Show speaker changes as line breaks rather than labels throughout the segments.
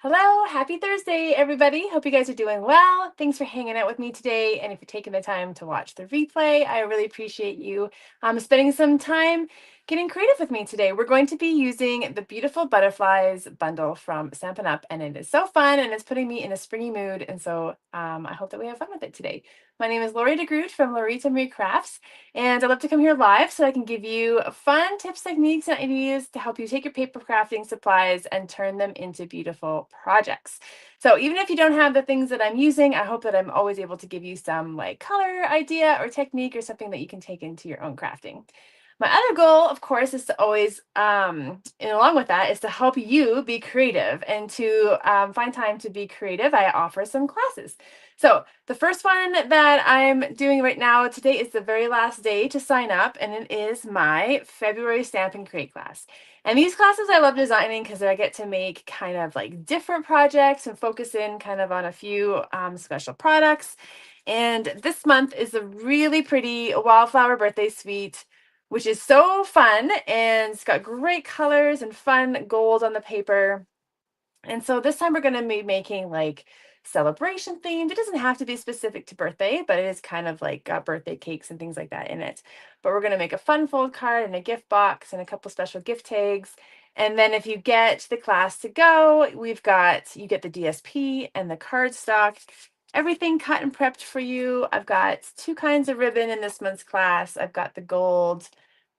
Hello, happy Thursday, everybody. Hope you guys are doing well. Thanks for hanging out with me today. And if you're taking the time to watch the replay, I really appreciate you spending some time getting creative with me today. We're going to be using the Beautiful Butterflies bundle from Stampin' Up, and it is so fun and it's putting me in a springy mood. And so I hope that we have fun with it today. My name is Lori DeGroot from Loritamarie Crafts, and I love to come here live so I can give you fun tips, techniques, and ideas to help you take your paper crafting supplies and turn them into beautiful projects. So even if you don't have the things that I'm using, I hope that I'm always able to give you some like color idea or technique or something that you can take into your own crafting. My other goal, of course, is to always, and along with that, is to help you be creative. And to find time to be creative, I offer some classes. So the first one that I'm doing right now, today is the very last day to sign up, and it is my February Stamp and Create class. And these classes I love designing because I get to make kind of like different projects and focus in kind of on a few special products. And this month is a really pretty wildflower birthday suite, which is so fun, and it's got great colors and fun gold on the paper. And so this time we're going to be making like celebration themed. It doesn't have to be specific to birthday, but it is kind of like got birthday cakes and things like that in it. But we're going to make a fun fold card and a gift box and a couple special gift tags. And then if you get the class to go, you get the DSP and the cardstock, everything cut and prepped for you. I've got 2 kinds of ribbon in this month's class. I've got the gold.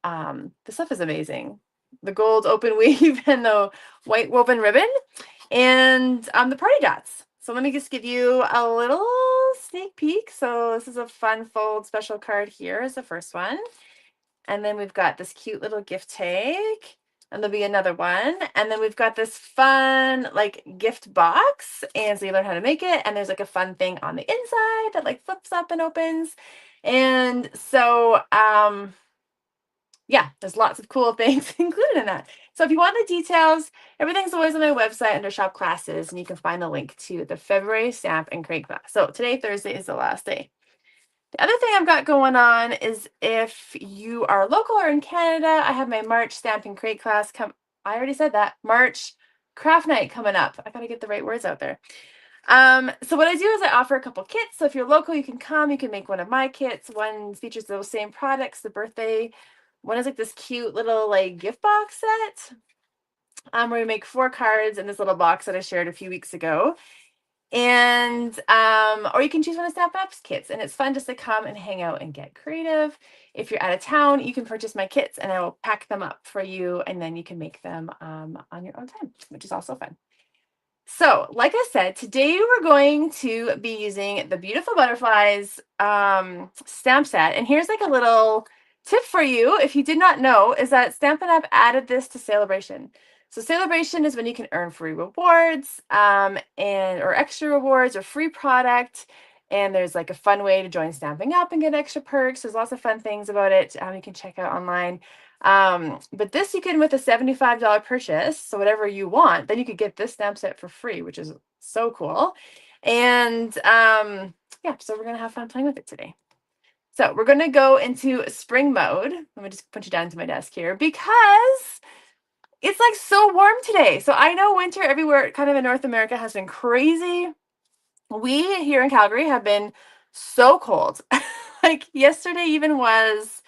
The stuff is amazing. The gold open weave and the white woven ribbon, and the party dots. So let me just give you a little sneak peek. So this is a fun fold special card here is the first one. And then we've got this cute little gift tag, and there'll be another one. And then we've got this fun like gift box. And so you learn how to make it. And there's like a fun thing on the inside that like flips up and opens. And so yeah, there's lots of cool things included in that. So if you want the details, everything's always on my website under shop classes, and you can find the link to the February Stamp and Create class. So today, Thursday, is the last day. The other thing I've got going on is if you are local or in Canada, I have my March Stamp and Create class I already said that. March Craft Night coming up. I gotta get the right words out there. So what I do is I offer a couple kits. So if you're local, you can come, you can make one of my kits. One features those same products, the birthday. One is like this cute little like gift box set. Where we make 4 cards in this little box that I shared a few weeks ago. And or you can choose one of Stampin' Up's kits, and it's fun just to come and hang out and get creative. If you're out of town, you can purchase my kits and I will pack them up for you, and then you can make them on your own time, which is also fun. So, like I said, today we're going to be using the Beautiful Butterflies stamp set. And here's like a little tip for you, if you did not know, is that Stampin' Up! Added this to Celebration. So Celebration is when you can earn free rewards or extra rewards or free product. And there's like a fun way to join Stampin' Up! And get extra perks. There's lots of fun things about it you can check out online. But this you can with a $75 purchase, so whatever you want, then you could get this stamp set for free, which is so cool. And yeah, so we're gonna have fun playing with it today. So we're gonna go into spring mode. Let me just put you down to my desk here because it's like so warm today. So I know winter everywhere kind of in North America has been crazy. We here in Calgary have been so cold. Like yesterday even was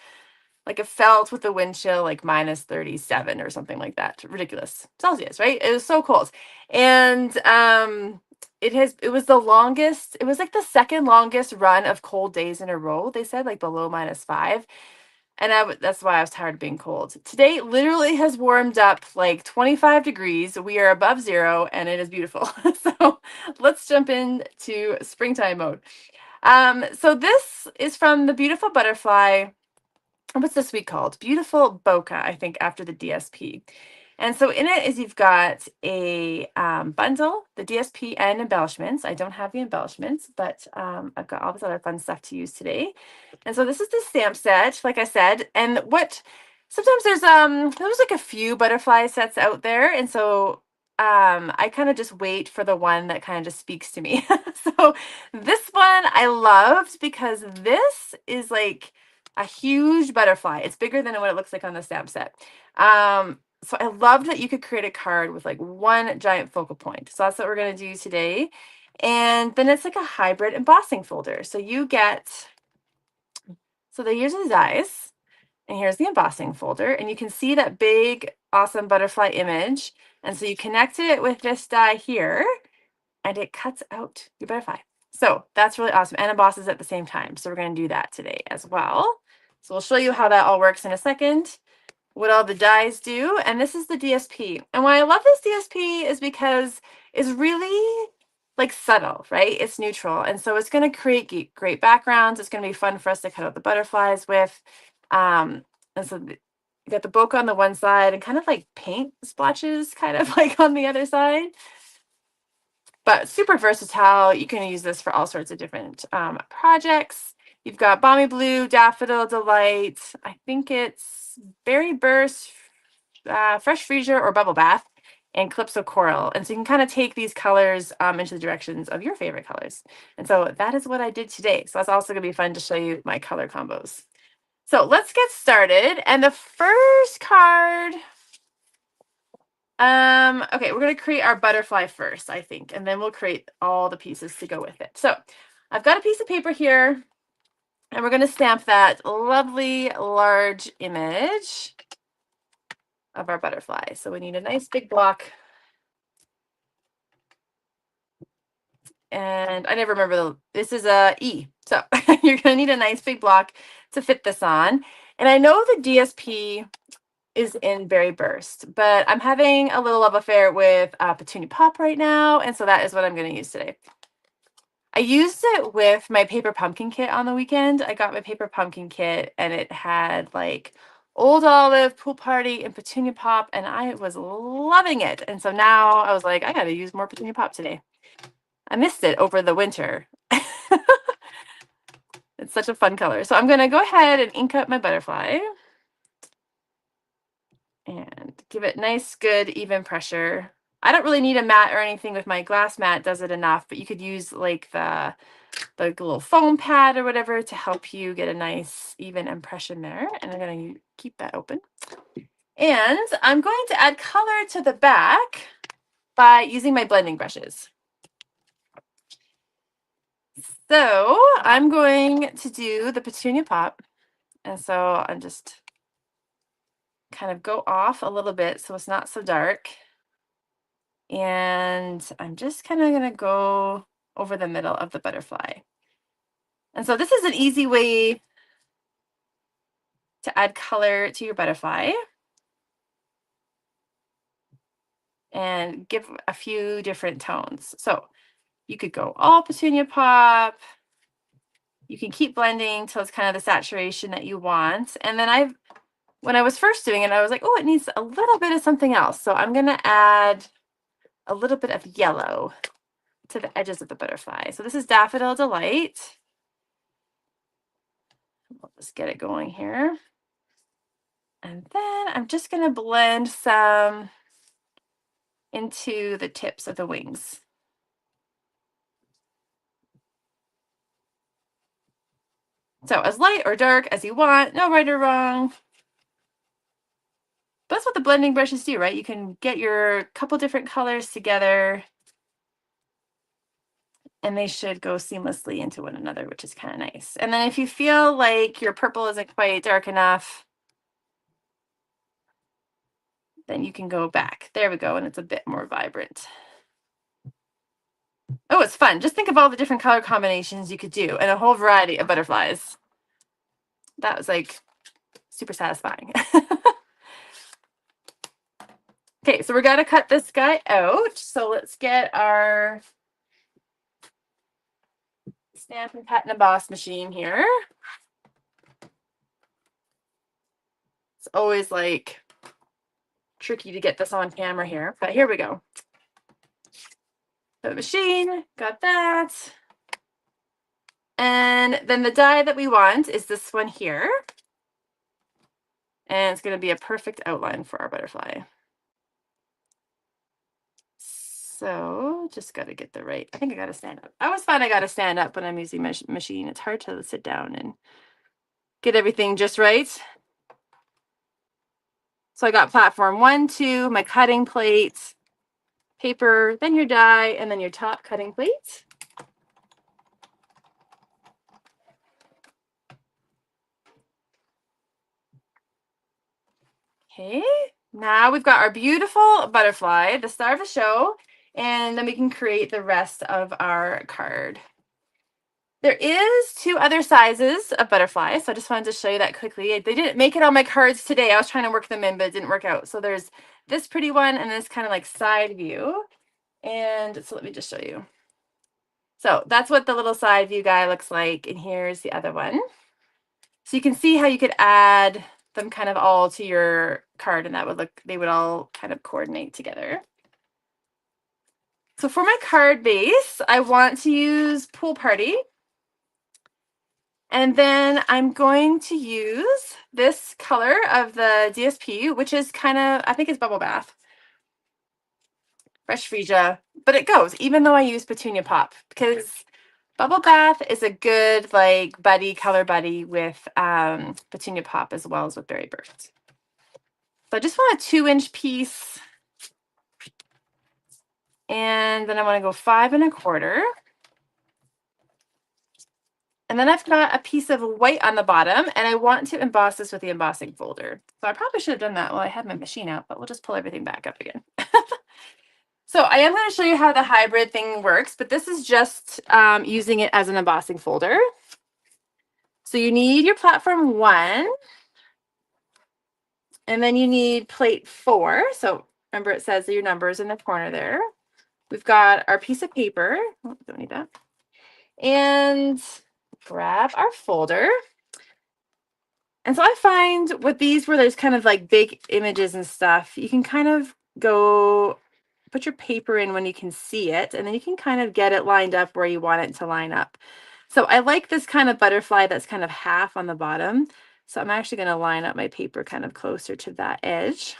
like it felt with the wind chill like minus 37 or something like that. Ridiculous. Celsius, right? It was so cold. And it was the longest, it was like the second longest run of cold days in a row. They said like below -5. And that's why I was tired of being cold. Today literally has warmed up like 25 degrees. We are above 0 and it is beautiful. So let's jump into springtime mode. So this is from the Beautiful Butterfly. What's this week called? Beautiful Bokeh, I think, after the DSP. And so in it is you've got a bundle, the DSP and embellishments. I don't have the embellishments, but I've got all this other fun stuff to use today. And so this is the stamp set, like I said. And sometimes there's like a few butterfly sets out there. And so I kind of just wait for the one that kind of just speaks to me. So this one I loved because this is like a huge butterfly. It's bigger than what it looks like on the stamp set. So I love that you could create a card with like one giant focal point. So that's what we're going to do today. And then it's like a hybrid embossing folder. So you get, so here's the dies, and here's the embossing folder. And you can see that big, awesome butterfly image. And so you connect it with this die here, and it cuts out your butterfly. So that's really awesome. And embosses at the same time. So we're going to do that today as well. So we'll show you how that all works in a second, what all the dies do. And this is the DSP. And why I love this DSP is because it's really like subtle, right? It's neutral. And so it's going to create great backgrounds. It's going to be fun for us to cut out the butterflies with. And so you got the bokeh on the one side and kind of like paint splotches kind of like on the other side. But super versatile. You can use this for all sorts of different projects. You've got Balmy Blue, Daffodil Delight. I think it's Berry Burst, Fresh Freesia, or Bubble Bath, and Calypso Coral. And so you can kind of take these colors into the directions of your favorite colors. And so that is what I did today. So that's also going to be fun to show you my color combos. So let's get started. And the first card, okay, we're going to create our butterfly first, I think, and then we'll create all the pieces to go with it. So I've got a piece of paper here, and we're going to stamp that lovely large image of our butterfly. So we need a nice big block. And I never remember this is a E. So you're going to need a nice big block to fit this on. And I know the DSP is in Berry Burst, but I'm having a little love affair with Petunia Pop right now. And so that is what I'm going to use today. I used it with my paper pumpkin kit on the weekend. I got my paper pumpkin kit and it had like Old Olive, Pool Party, and Petunia Pop, and I was loving it. And so now I was like, I got to use more Petunia Pop today. I missed it over the winter. It's such a fun color. So I'm going to go ahead and ink up my butterfly and give it nice, good, even pressure. I don't really need a mat or anything with my glass mat, does it enough, but you could use like the little foam pad or whatever to help you get a nice, even impression there. And I'm going to keep that open. And I'm going to add color to the back by using my blending brushes. So I'm going to do the Petunia Pop. And so I'm just kind of go off a little bit so it's not so dark. And I'm just kind of going to go over the middle of the butterfly. And so this is an easy way to add color to your butterfly and give a few different tones. So you could go all Petunia Pop. You can keep blending till it's kind of the saturation that you want. And then when I was first doing it, I was like, oh, it needs a little bit of something else. So I'm going to add a little bit of yellow to the edges of the butterfly. So this is Daffodil Delight. We'll just get it going here. And then I'm just going to blend some into the tips of the wings. So as light or dark as you want, no right or wrong. But that's what the blending brushes do, right? You can get your couple different colors together and they should go seamlessly into one another, which is kind of nice. And then if you feel like your purple isn't quite dark enough, then you can go back. There we go, and it's a bit more vibrant. Oh, it's fun. Just think of all the different color combinations you could do and a whole variety of butterflies. That was like super satisfying. Okay, so we're going to cut this guy out. So let's get our Stampin' Cut and Emboss machine here. It's always like tricky to get this on camera here, but here we go. The machine, got that. And then the die that we want is this one here. And it's going to be a perfect outline for our butterfly. So just got to get the right, I think I got to stand up. I always find I got to stand up when I'm using my machine. It's hard to sit down and get everything just right. So I got platform 1, 2, my cutting plate, paper, then your die, and then your top cutting plate. Okay, now we've got our beautiful butterfly, the star of the show, and then we can create the rest of our card. There is 2 other sizes of butterflies, so I just wanted to show you that quickly. They didn't make it on my cards today. I was trying to work them in, but it didn't work out. So there's this pretty one and this kind of like side view. And so let me just show you. So that's what the little side view guy looks like. And here's the other one. So you can see how you could add them kind of all to your card, and that would look, they would all kind of coordinate together. So for my card base, I want to use Pool Party. And then I'm going to use this color of the DSP, which is kind of, I think it's Bubble Bath. Fresh Freesia. But it goes, even though I use Petunia Pop, because Bubble Bath is a good like buddy, color buddy with Petunia Pop as well as with Berry Burst. So I just want a 2-inch piece. And then I want to go 5 1/4. And then I've got a piece of white on the bottom, and I want to emboss this with the embossing folder. So I probably should have done that while I had my machine out, but we'll just pull everything back up again. So I am going to show you how the hybrid thing works, but this is just using it as an embossing folder. So you need your platform 1, and then you need plate 4. So remember, it says your numbers in the corner there. We've got our piece of paper. Oh, don't need that. And grab our folder. And so I find with these where there's kind of like big images and stuff, you can kind of go put your paper in when you can see it, and then you can kind of get it lined up where you want it to line up. So I like this kind of butterfly that's kind of half on the bottom. So I'm actually going to line up my paper kind of closer to that edge.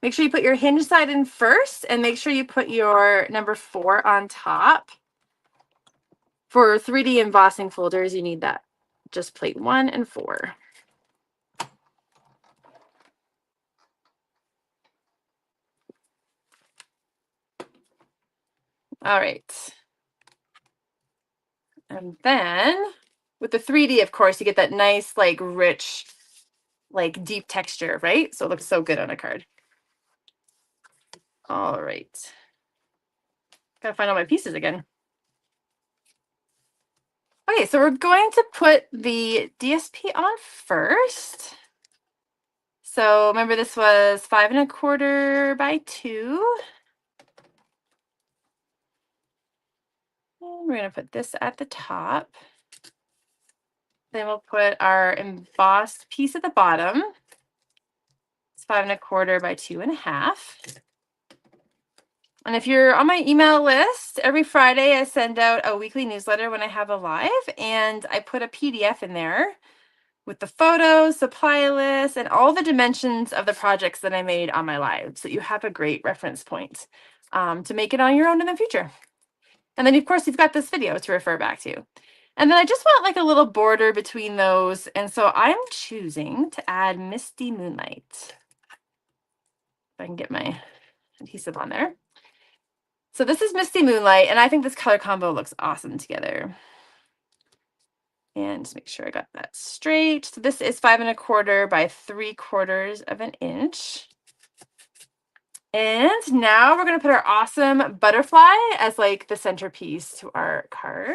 Make sure you put your hinge side in first, and make sure you put your number 4 on top. For 3D embossing folders, you need that. Just plate 1 and 4. All right. And then with the 3D, of course, you get that nice, like rich, like deep texture, right? So it looks so good on a card. All right. Gotta find all my pieces again. Okay, so we're going to put the DSP on first. So remember, this was 5 1/4 by 2. And we're going to put this at the top. Then we'll put our embossed piece at the bottom. It's 5 1/4 by 2.5. And if you're on my email list, every Friday I send out a weekly newsletter when I have a live, and I put a PDF in there with the photos, supply list, and all the dimensions of the projects that I made on my live, so you have a great reference point to make it on your own in the future. And then, of course, you've got this video to refer back to. And then I just want like a little border between those, and so I'm choosing to add Misty Moonlight. If I can get my adhesive on there. So this is Misty Moonlight, and I think this color combo looks awesome together. And just make sure I got that straight. So this is 5 1/4 by 3/4 of an inch. And now we're going to put our awesome butterfly as like the centerpiece to our card.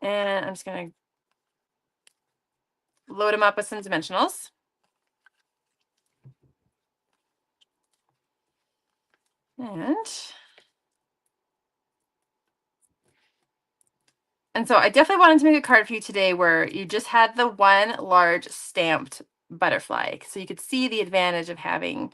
And I'm just going to load them up with some dimensionals. And so I definitely wanted to make a card for you today where you just had the one large stamped butterfly. So you could see the advantage of having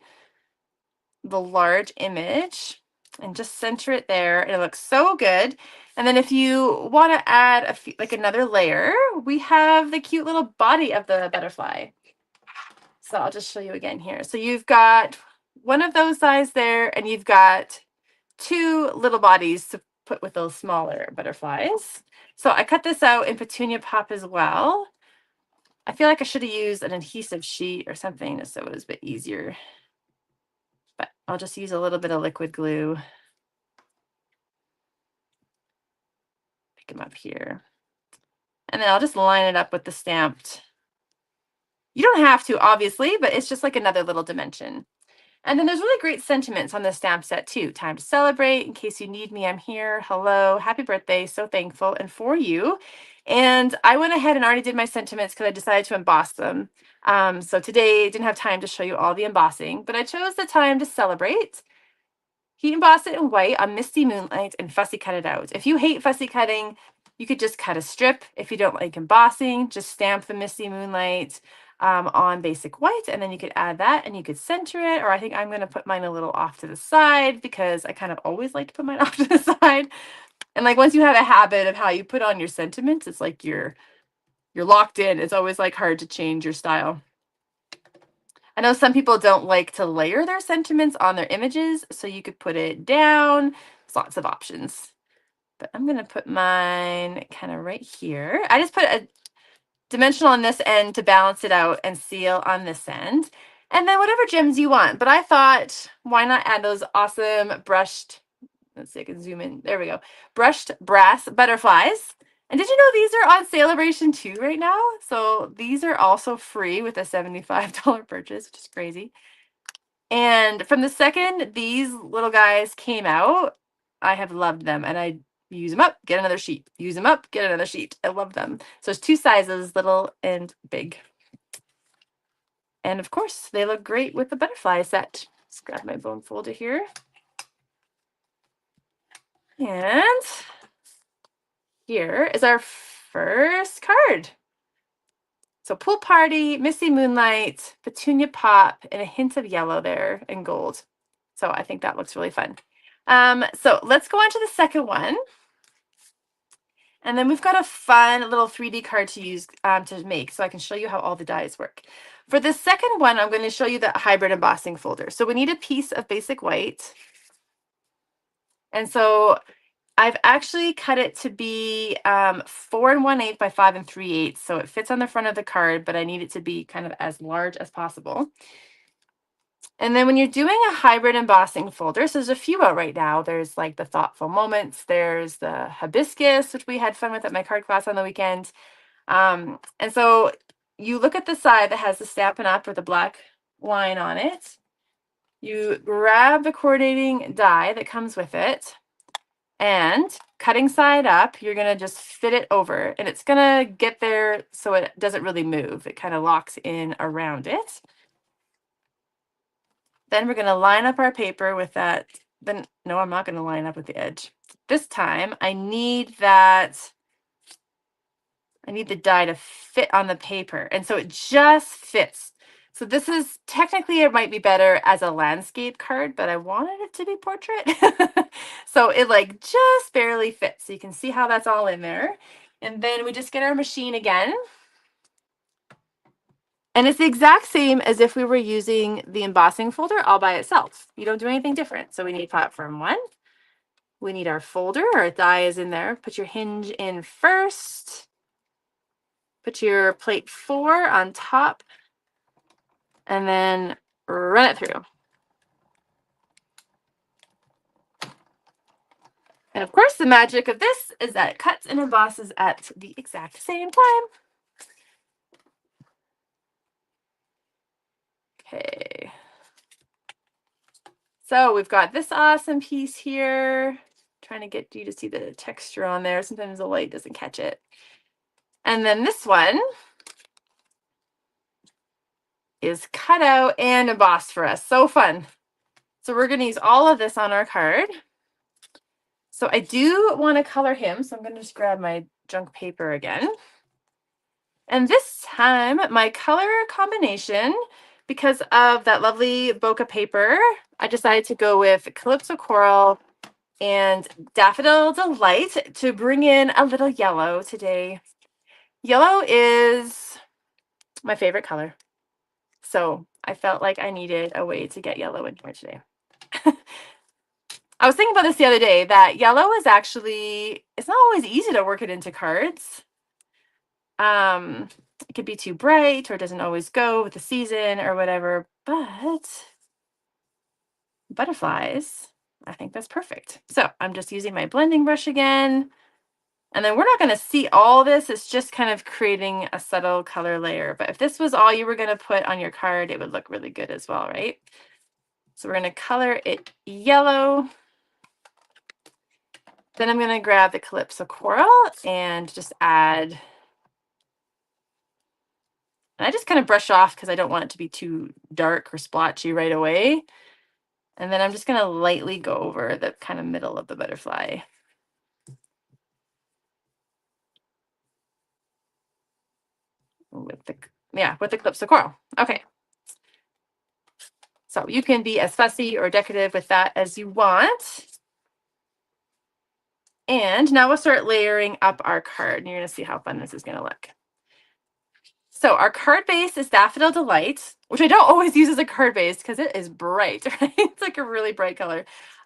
the large image and just center it there. It looks so good. And then if you want to add a few, like another layer, we have the cute little body of the butterfly. So I'll just show you again here. So you've got one of those size there, and you've got 2 little bodies to put with those smaller butterflies. So I cut this out in Petunia Pop as well. I feel like I should have used an adhesive sheet or something so it was a bit easier. But I'll just use a little bit of liquid glue. Pick them up here. And then I'll just line it up with the stamped. You don't have to, obviously, but it's just like another little dimension. And then there's really great sentiments on the stamp set too. Time to celebrate. In case you need me, I'm here. Hello. Happy birthday. So thankful. And for you. And I went ahead and already did my sentiments because I decided to emboss them. So today I didn't have time to show you all the embossing, but I chose the time to celebrate. Heat emboss it in white on Misty Moonlight and fussy cut it out. If you hate fussy cutting, you could just cut a strip. If you don't like embossing, just stamp the Misty Moonlight on basic white, and then you could add that and you could center it. Or I think I'm going to put mine a little off to the side because I kind of always like to put mine off to the side. And like once you have a habit of how you put on your sentiments, it's like you're locked in. It's always like hard to change your style. I know some people don't like to layer their sentiments on their images, so you could put it down. There's lots of options. But I'm going to put mine kind of right here. I just put a dimensional on this end to balance it out and seal on this end. And then whatever gems you want. But I thought, why not add those awesome brushed, let's see, I can zoom in. There we go. Brushed brass butterflies. And did you know these are on Sale-A-Bration too right now? So these are also free with a $75 purchase, which is crazy. And from the second these little guys came out, I have loved them. And I use them up, get another sheet. Use them up, get another sheet. I love them. So there's two sizes, little and big. And of course, they look great with the butterfly set. Let's grab my bone folder here. And here is our first card. So Pool Party, Misty Moonlight, Petunia Pop, and a hint of yellow there and gold. So I think that looks really fun. So let's go on to the second one. And then we've got a fun little 3D card to use to make, so I can show you how all the dies work. For the second one, I'm going to show you the Hybrid Embossing Folder. So we need a piece of basic white. And so I've actually cut it to be 4 1/8 by 5 3/8. So it fits on the front of the card, but I need it to be kind of as large as possible. And then when you're doing a hybrid embossing folder, so there's a few out right now. There's like the Thoughtful Moments. There's the Hibiscus, which we had fun with at my card class on the weekend. And so you look at the side that has the Stampin' Up with the black line on it. You grab the coordinating die that comes with it. And cutting side up, you're going to just fit it over. And it's going to get there so it doesn't really move. It kind of locks in around it. Then we're going to line up our paper with that. Then no, I'm not going to line up with the edge. This time I need the die to fit on the paper. And so it just fits. So this is technically, it might be better as a landscape card, but I wanted it to be portrait. So it like just barely fits. So you can see how that's all in there. And then we just get our machine again. And it's the exact same as if we were using the embossing folder all by itself. You don't do anything different. So we need platform 1. We need our folder. Our die is in there. Put your hinge in first. Put your plate 4 on top. And then run it through. And of course, the magic of this is that it cuts and embosses at the exact same time. Okay. So we've got this awesome piece here. Trying to get you to see the texture on there. Sometimes the light doesn't catch it. And then this one is cut out and embossed for us. So fun. So we're going to use all of this on our card. So I do want to color him. So I'm going to just grab my junk paper again. And this time, my color combination, because of that lovely bokeh paper, I decided to go with Calypso Coral and Daffodil Delight to bring in a little yellow today. Yellow is my favorite color. So I felt like I needed a way to get yellow in here today. I was thinking about this the other day, that yellow is actually, it's not always easy to work it into cards. It could be too bright or it doesn't always go with the season or whatever, but butterflies, I think that's perfect. So I'm just using my blending brush again. And then we're not going to see all this. It's just kind of creating a subtle color layer. But if this was all you were going to put on your card, it would look really good as well, right? So we're going to color it yellow. Then I'm going to grab the Calypso Coral and just add, and I just kind of brush off because I don't want it to be too dark or splotchy right away. And then I'm just going to lightly go over the kind of middle of the butterfly. With the Calypso Coral. Okay. So you can be as fussy or decorative with that as you want. And now we'll start layering up our card. And you're going to see how fun this is going to look. So our card base is Daffodil Delight, which I don't always use as a card base because it is bright, right? It's like a really bright color.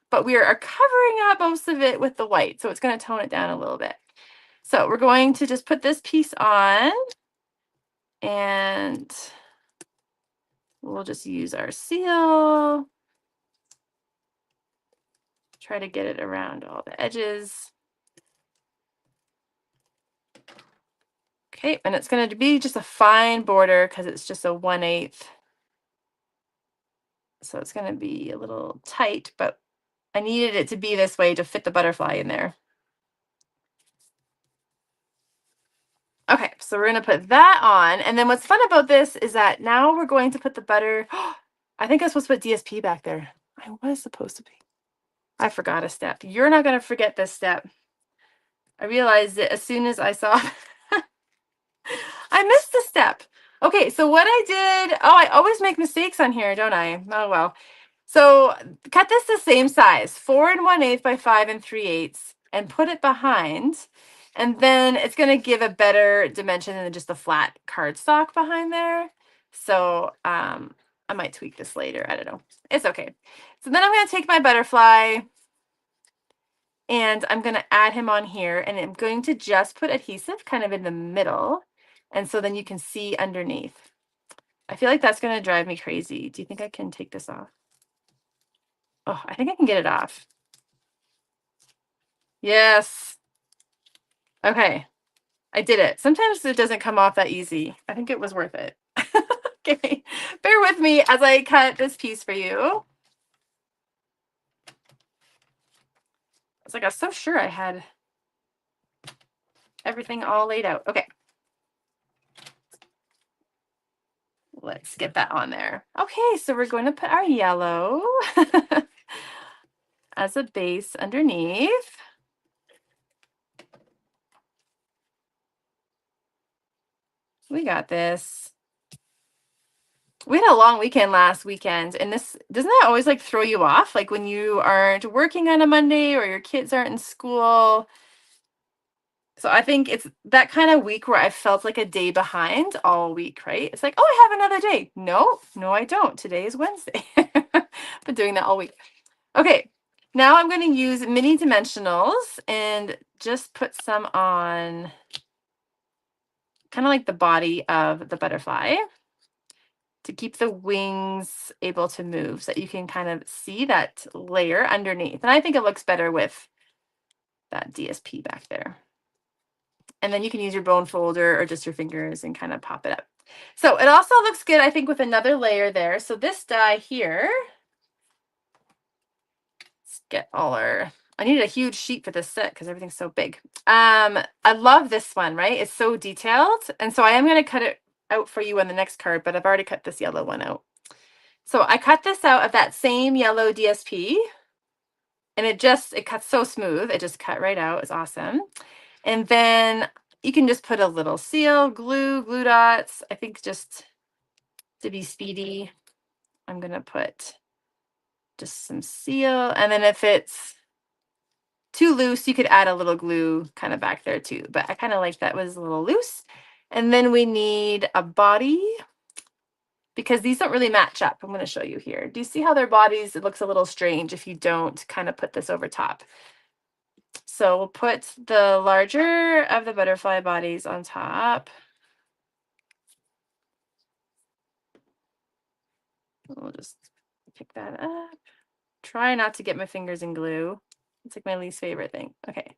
But we are covering up most of it with the white. So it's going to tone it down a little bit. So we're going to just put this piece on. And we'll just use our seal. Try to get it around all the edges. Okay, and it's going to be just a fine border because it's just a 1/8. So it's going to be a little tight, but I needed it to be this way to fit the butterfly in there. Okay, so we're going to put that on. And then what's fun about this is that now we're going to put the butter. I think I was supposed to put DSP back there. I was supposed to be. I forgot a step. You're not going to forget this step. I realized it as soon as I saw. I missed a step. Okay, so what I did, I always make mistakes on here, don't I? Oh, well. So cut this the same size, 4 1/8 by 5 3/8, and put it behind. And then it's going to give a better dimension than just a flat cardstock behind there. So I might tweak this later. I don't know. It's okay. So then I'm going to take my butterfly and I'm going to add him on here. And I'm going to just put adhesive kind of in the middle. And so then you can see underneath. I feel like that's going to drive me crazy. Do you think I can take this off? Oh, I think I can get it off. Yes. Okay. I did it. Sometimes it doesn't come off that easy. I think it was worth it. Okay. Bear with me as I cut this piece for you. It's like I was so sure I had everything all laid out. Okay. Let's get that on there. Okay, so we're going to put our yellow as a base underneath. We got this. We had a long weekend last weekend, and this doesn't that always like throw you off? Like when you aren't working on a Monday or your kids aren't in school. So I think it's that kind of week where I felt like a day behind all week, right? It's like, oh, I have another day. No, I don't. Today is Wednesday. Been doing that all week. Okay, now I'm going to use mini dimensionals and just put some on kind of like the body of the butterfly to keep the wings able to move so that you can kind of see that layer underneath. And I think it looks better with that DSP back there. And then you can use your bone folder or just your fingers and kind of pop it up. So it also looks good, I think, with another layer there. So this die here, let's get all our, I needed a huge sheet for this set because everything's so big. I love this one, right? It's so detailed. And so I am going to cut it out for you on the next card, but I've already cut this yellow one out. So I cut this out of that same yellow DSP and it cuts so smooth. It just cut right out. It's awesome. And then you can just put a little seal, glue dots. I think just to be speedy, I'm going to put just some seal. And then if it's too loose, you could add a little glue kind of back there too. But I kind of like that was a little loose. And then we need a body because these don't really match up. I'm going to show you here. Do you see how their bodies, it looks a little strange if you don't kind of put this over top. So we'll put the larger of the butterfly bodies on top. We'll just pick that up. Try not to get my fingers in glue. It's like my least favorite thing. Okay.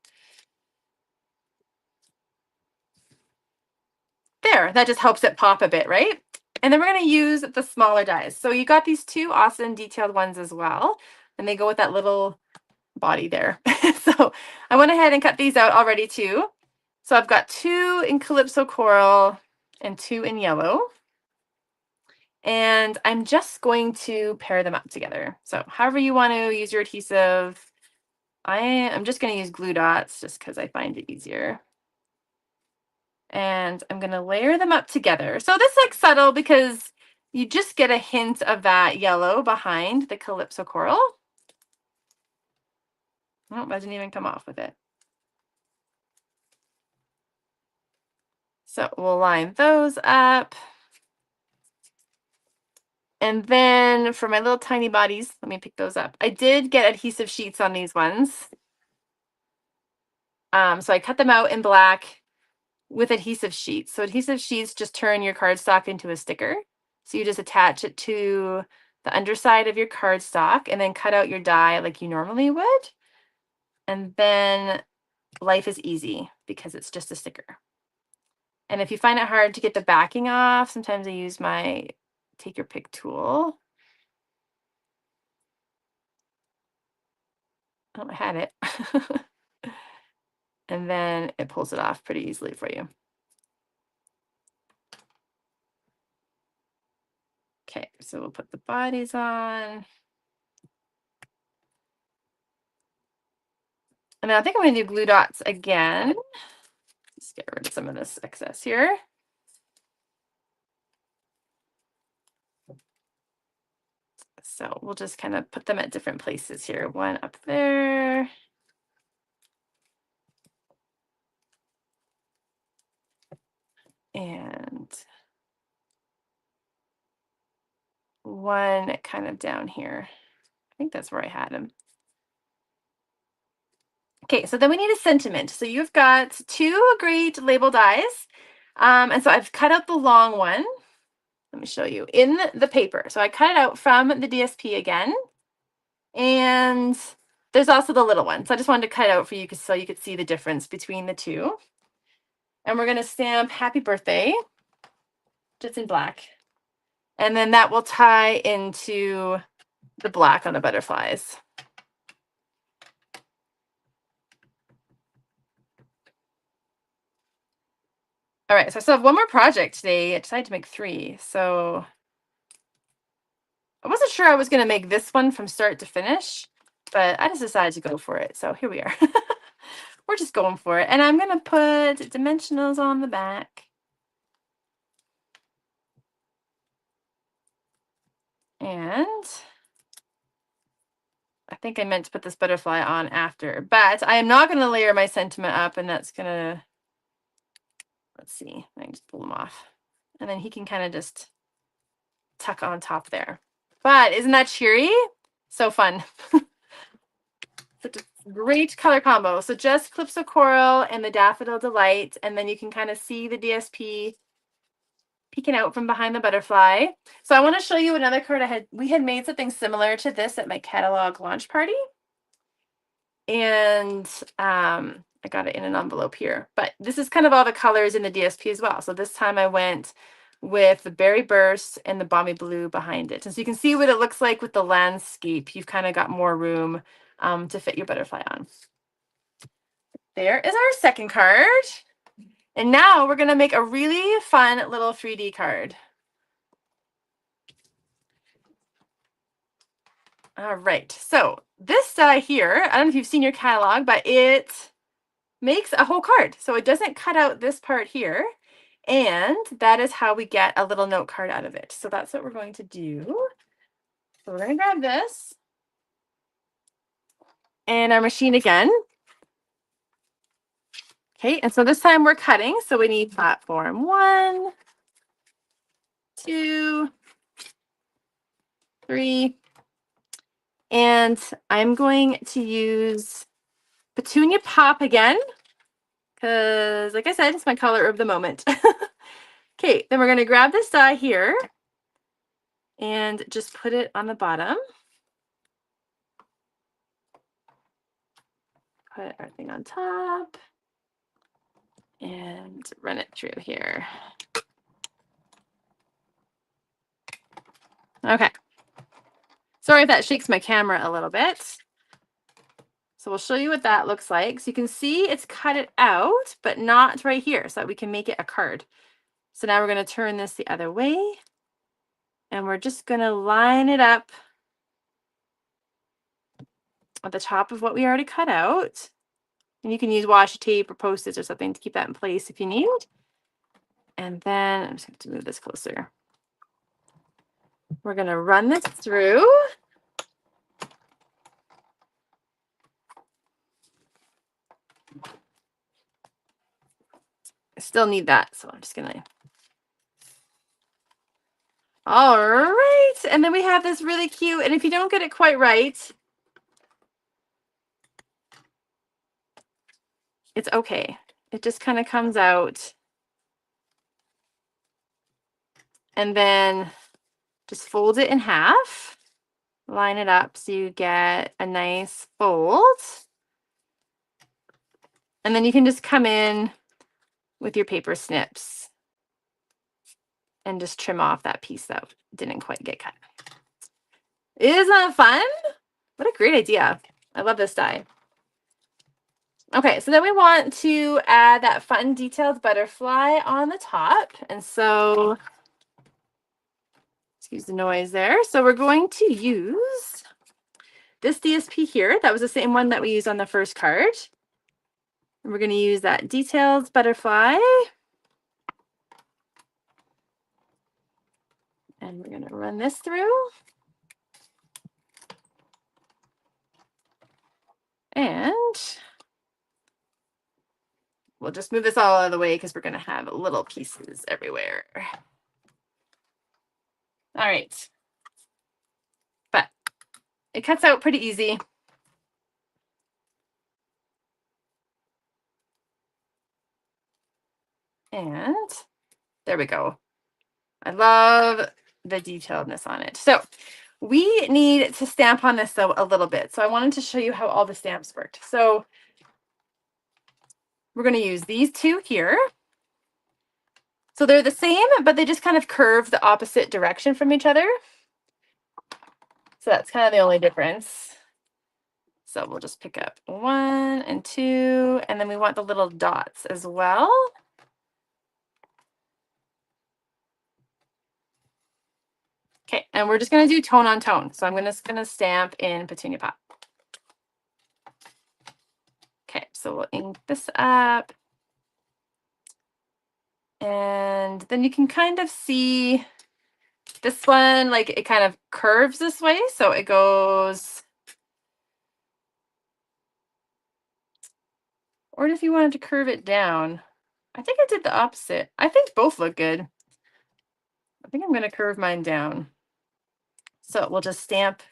There, that just helps it pop a bit, right? And then we're going to use the smaller dies. So you got these two awesome detailed ones as well. And they go with that little body there. So I went ahead and cut these out already too. So I've got 2 in Calypso Coral and 2 in yellow. And I'm just going to pair them up together. So however you want to use your adhesive, I'm just going to use glue dots just because I find it easier. And I'm going to layer them up together. So this looks subtle because you just get a hint of that yellow behind the Calypso Coral. Oh, I didn't even come off with it. So we'll line those up. And then for my little tiny bodies, let me pick those up. I did get adhesive sheets on these ones. So I cut them out in black with adhesive sheets. So adhesive sheets just turn your cardstock into a sticker. So you just attach it to the underside of your cardstock and then cut out your die like you normally would. And then life is easy because it's just a sticker. And if you find it hard to get the backing off, sometimes I use my take your pick tool. Oh, I had it. And then it pulls it off pretty easily for you. Okay, so we'll put the bodies on. And then I think I'm going to do glue dots again. Just get rid of some of this excess here. So we'll just kind of put them at different places here. One up there. And one kind of down here. I think that's where I had them. Okay, so then we need a sentiment. So you've got 2 great label dies. And so I've cut out the long one. Let me show you in the paper. So I cut it out from the DSP again. And there's also the little one. So I just wanted to cut it out for you so you could see the difference between the two. And we're going to stamp happy birthday just in black. And then that will tie into the black on the butterflies. All right, so I still have one more project today. I decided to make 3. So I wasn't sure I was going to make this one from start to finish, but I just decided to go for it. So here we are. We're just going for it. And I'm going to put dimensionals on the back. And I think I meant to put this butterfly on after, but I am not going to layer my sentiment up, and that's going to, let's see, I can just pull them off. And then he can kind of just tuck on top there. But isn't that cheery? So fun. Such a great color combo. So just Calypso Coral and the Daffodil Delight, and then you can kind of see the DSP peeking out from behind the butterfly. So I want to show you another card we had made something similar to this at my catalog launch party. And I got it in an envelope here. But this is kind of all the colors in the DSP as well. So this time I went with the Berry Burst and the Balmy Blue behind it. And so you can see what it looks like with the landscape. You've kind of got more room to fit your butterfly on. There is our second card. And now we're going to make a really fun little 3D card. All right, so this die here, I don't know if you've seen your catalog, but it makes a whole card. So it doesn't cut out this part here. And that is how we get a little note card out of it. So that's what we're going to do. So we're going to grab this and our machine again. Okay, and so this time we're cutting. So we need platform 1, 2, 3. And I'm going to use Petunia Pop again, because like I said, it's my color of the moment. Okay, then we're going to grab this die here and just put it on the bottom. Put everything on top and run it through here. Okay. Sorry if that shakes my camera a little bit. So we'll show you what that looks like. So you can see it's cut it out, but not right here, so that we can make it a card. So now we're going to turn this the other way, and we're just going to line it up at the top of what we already cut out. And you can use washi tape or Post-its or something to keep that in place if you need. And then I'm just going to move this closer. We're going to run this through. I still need that, so I'm just going to. All right. And then we have this really cute, and if you don't get it quite right, it's okay. It just kind of comes out. And then just fold it in half. Line it up so you get a nice fold. And then you can just come in with your paper snips and just trim off that piece that didn't quite get cut. Isn't that fun? What a great idea. I love this die. Okay, so then we want to add that fun detailed butterfly on the top. And so, excuse the noise there. So we're going to use this DSP here. That was the same one that we used on the first card. And we're going to use that detailed butterfly. And we're going to run this through. And we'll just move this all out of the way because we're going to have little pieces everywhere. All right. But it cuts out pretty easy. And there we go. I love the detailedness on it. So we need to stamp on this though a little bit. So I wanted to show you how all the stamps worked. So we're going to use these two here. So they're the same, but they just kind of curve the opposite direction from each other. So that's kind of the only difference. So we'll just pick up 1 and 2, and then we want the little dots as well. Okay, and we're just going to do tone on tone. So I'm just going to stamp in Petunia Pop. Okay, so we'll ink this up. And then you can kind of see this one, like it kind of curves this way. So it goes, or if you wanted to curve it down, I think I did the opposite. I think both look good. I think I'm going to curve mine down. So we'll just stamp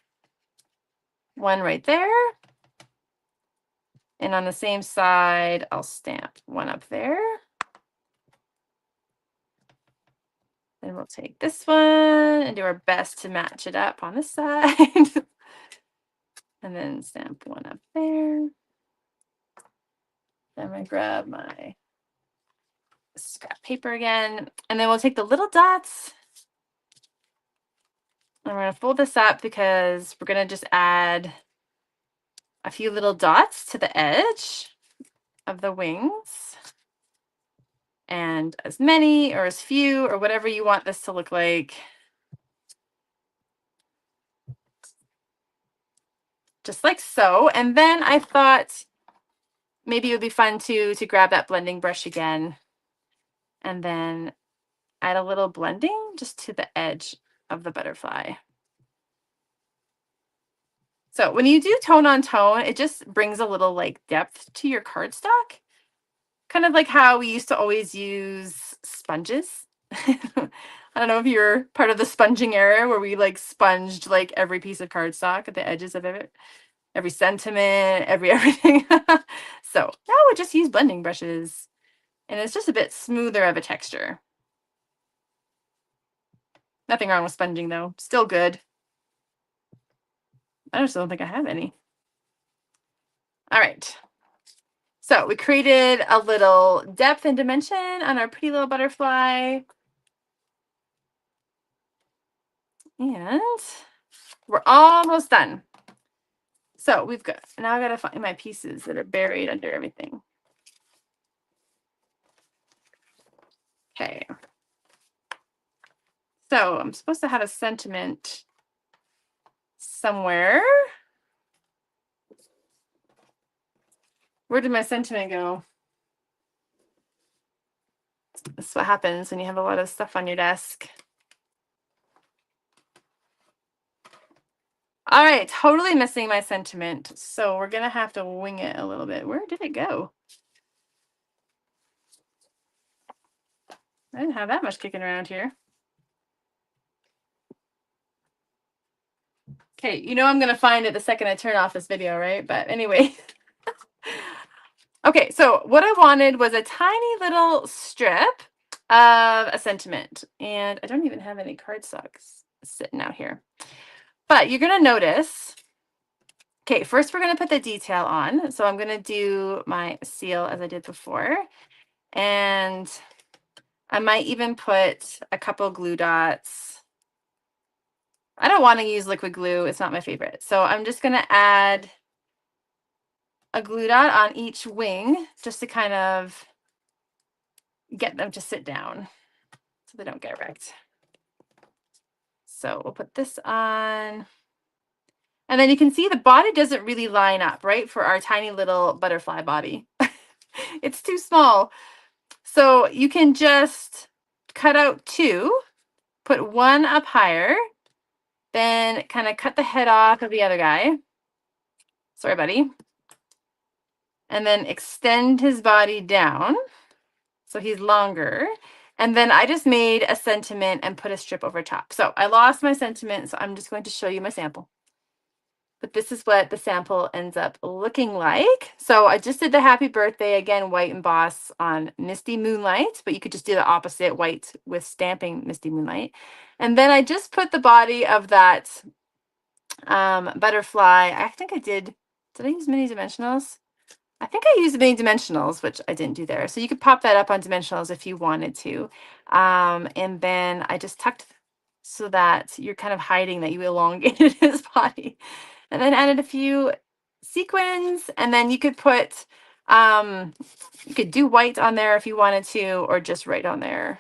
one right there. And on the same side, I'll stamp one up there. Then we'll take this one and do our best to match it up on this side. And then stamp one up there. Then I'm going to grab my scrap paper again. And then we'll take the little dots. And we're going to fold this up because we're going to just add a few little dots to the edge of the wings. And as many or as few or whatever you want this to look like. Just like so. And then I thought maybe it would be fun to grab that blending brush again and then add a little blending just to the edge of the butterfly. So when you do tone on tone, it just brings a little like depth to your cardstock. Kind of like how we used to always use sponges. I don't know if you're part of the sponging era where we like sponged like every piece of cardstock at the edges of it, every sentiment, everything. So now we just use blending brushes and it's just a bit smoother of a texture. Nothing wrong with sponging though. Still good. I just don't think I have any. All right. So we created a little depth and dimension on our pretty little butterfly. And we're almost done. So we've got, now I gotta find my pieces that are buried under everything. Okay. So I'm supposed to have a sentiment somewhere. Where did my sentiment go? That's what happens when you have a lot of stuff on your desk. All right, totally missing my sentiment. So we're gonna have to wing it a little bit. Where did it go? I didn't have that much kicking around here. Okay, you know I'm gonna find it the second I turn off this video, right? But anyway. Okay, so what I wanted was a tiny little strip of a sentiment. And I don't even have any cardstocks sitting out here. But you're gonna notice, okay, first we're gonna put the detail on. So I'm gonna do my seal as I did before. And I might even put a couple glue dots. I don't want to use liquid glue. It's not my favorite. So I'm just going to add a glue dot on each wing just to kind of get them to sit down so they don't get wrecked. So we'll put this on. And then you can see the body doesn't really line up, right, for our tiny little butterfly body. It's too small. So you can just cut out two, put one up higher, then kind of cut the head off of the other guy. Sorry, buddy. And then extend his body down so he's longer. And then I just made a sentiment and put a strip over top. So I lost my sentiment, so I'm just going to show you my sample. But this is what the sample ends up looking like. So I just did the happy birthday, again, white emboss on Misty Moonlight, but you could just do the opposite, white with stamping Misty Moonlight. And then I just put the body of that butterfly. I think I did I use mini dimensionals? I think I used mini dimensionals, which I didn't do there. So you could pop that up on dimensionals if you wanted to. And then I just tucked so that you're kind of hiding that you elongated his body. And then added a few sequins. And then you could put, you could do white on there if you wanted to, or just right on there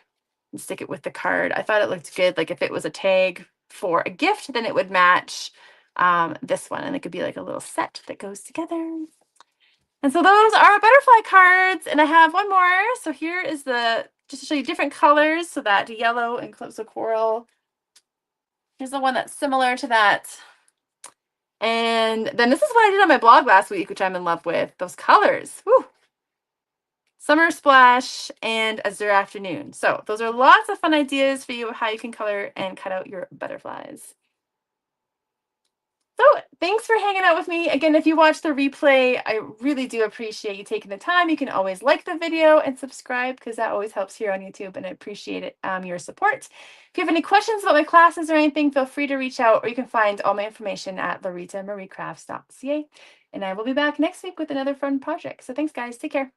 and stick it with the card. I thought it looked good. Like if it was a tag for a gift, then it would match this one. And it could be like a little set that goes together. And so those are butterfly cards, and I have one more. So here is the, just to show you different colors, so that yellow and so coral. Here's the one that's similar to that. And then this is what I did on my blog last week, which I'm in love with, those colors. Woo! Summer Splash and Azure Afternoon. So those are lots of fun ideas for you of how you can color and cut out your butterflies. So thanks for hanging out with me. Again, if you watch the replay, I really do appreciate you taking the time. You can always like the video and subscribe because that always helps here on YouTube, and I appreciate it, your support. If you have any questions about my classes or anything, feel free to reach out, or you can find all my information at loritamariecrafts.ca. And I will be back next week with another fun project. So thanks, guys. Take care.